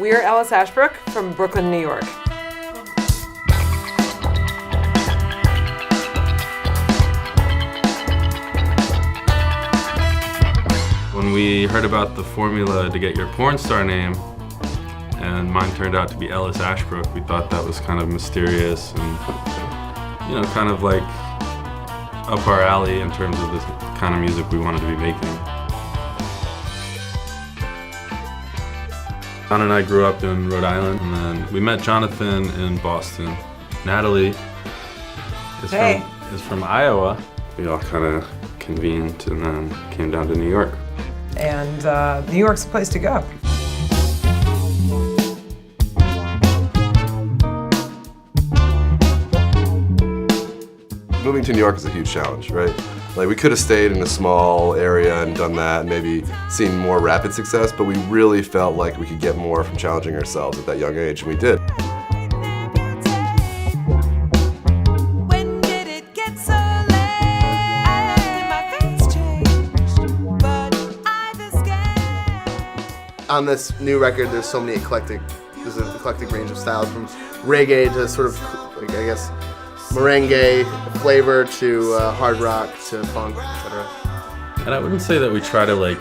We are Ellis Ashbrook from Brooklyn, New York. When we heard about the formula to get your porn star name, and mine turned out to be Ellis Ashbrook, we thought that was kind of mysterious and, you know, kind of like up our alley in terms of the kind of music we wanted to be making. John and I grew up in Rhode Island, and then we met Jonathan in Boston. Natalie is from Iowa. We all kind of convened and then came down to New York. And New York's the place to go. Moving to New York is a huge challenge, right? Like, we could have stayed in a small area and done that and maybe seen more rapid success, but we really felt like we could get more from challenging ourselves at that young age, and we did. On this new record, there's an eclectic range of styles, from reggae to sort of, like, I guess, merengue flavor to hard rock to funk, etc. And I wouldn't say that we try to like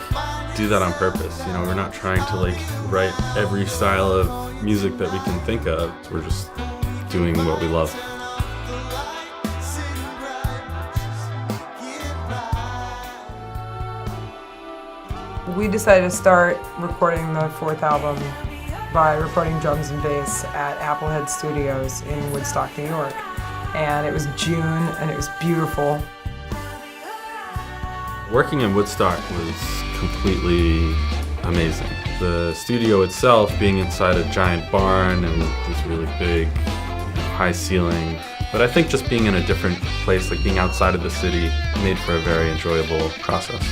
do that on purpose. You know, we're not trying to like write every style of music that we can think of. We're just doing what we love. We decided to start recording the fourth album by recording drums and bass at Applehead Studios in Woodstock, New York. And it was June, and it was beautiful. Working in Woodstock was completely amazing. The studio itself being inside a giant barn and this really big, high ceiling. But I think just being in a different place, like being outside of the city, made for a very enjoyable process.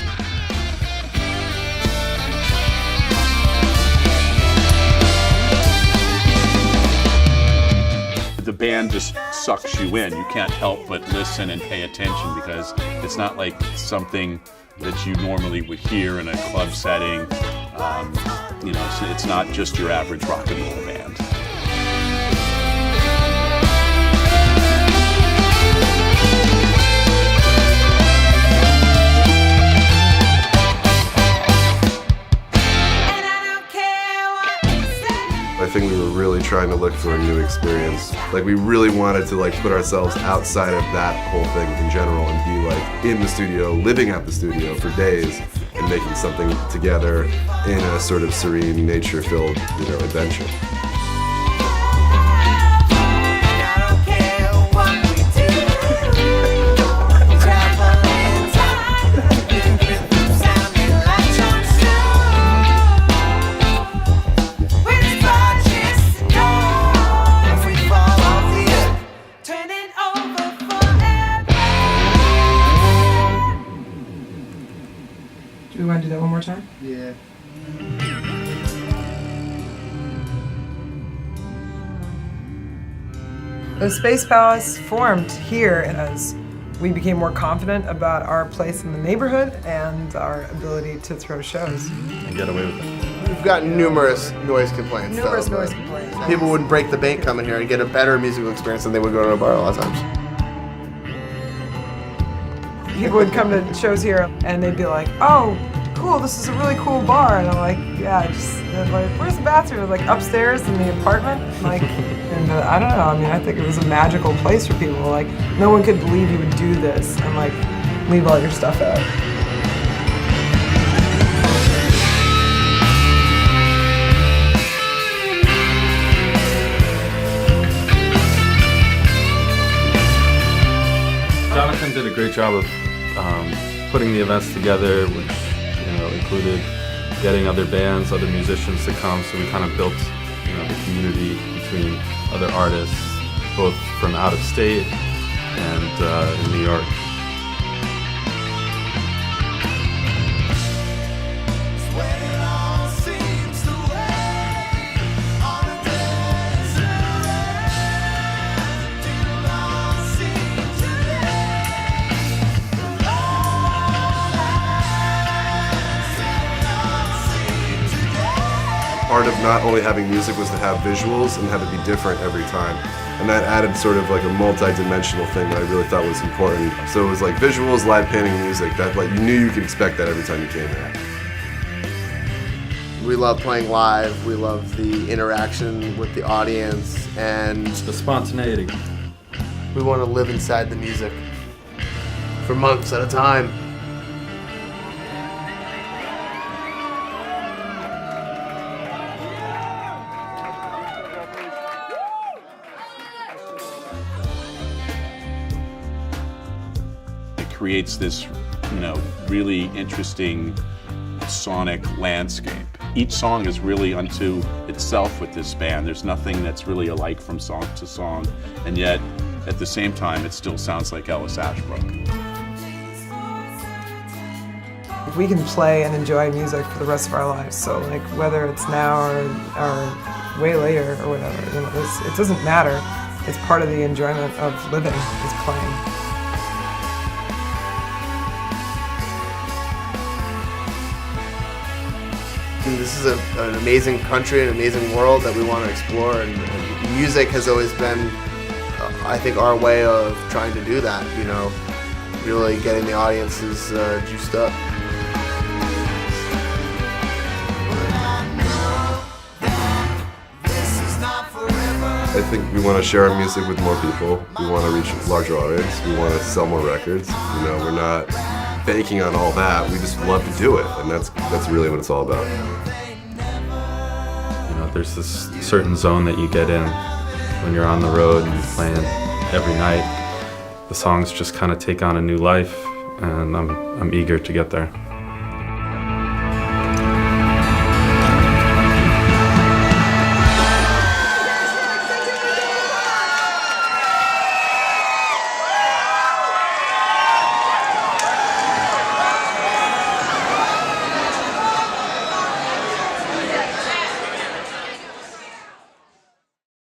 The band just sucks you in. You can't help but listen and pay attention because it's not like something that you normally would hear in a club setting. You know, it's not just your average rock and roll band. I think we were really trying to look for a new experience. Like, we really wanted to like put ourselves outside of that whole thing in general and be like in the studio, living at the studio for days and making something together in a sort of serene, nature-filled, you know, adventure. Do we want to do that one more time? Yeah. The Space Palace formed here as we became more confident about our place in the neighborhood and our ability to throw shows. And get away with it. We've gotten numerous noise complaints. Numerous though, noise complaints. People would break the bank coming here and get a better musical experience than they would go to a bar a lot of times. People would come to shows here and they'd be like, "Oh, cool, this is a really cool bar." And I'm like, "Yeah, they're like, where's the bathroom?" It was like upstairs in the apartment. Like, and I don't know, I mean, I think it was a magical place for people. Like, no one could believe you would do this and like leave all your stuff out. Jonathan did a great job of putting the events together, which, you know, included getting other bands, other musicians to come. So we kind of built, you know, the community between other artists, both from out of state and in New York. part of not only having music was to have visuals and have it be different every time. And that added sort of like a multi-dimensional thing that I really thought was important. So it was like visuals, live painting, music. That like you knew you could expect that every time you came here. We love playing live. We love the interaction with the audience, and The spontaneity. we want to live inside the music for months at a time. It creates this, really interesting sonic landscape. Each song is really unto itself with this band. There's nothing that's really alike from song to song, and yet at the same time it still sounds like Ellis Ashbrook. We can play and enjoy music for the rest of our lives, so like whether it's now or way later or whatever, it doesn't matter. It's part of the enjoyment of living, is playing. This is an amazing country, an amazing world that we want to explore, and music has always been, I think, our way of trying to do that, really getting the audiences juiced up. I think we want to share our music with more people. We want to reach a larger audience. We want to sell more records. We're not banking on all that. We just love to do it, and that's really what it's all about. There's this certain zone that you get in when you're on the road and you're playing every night. The songs just kind of take on a new life, and I'm eager to get there.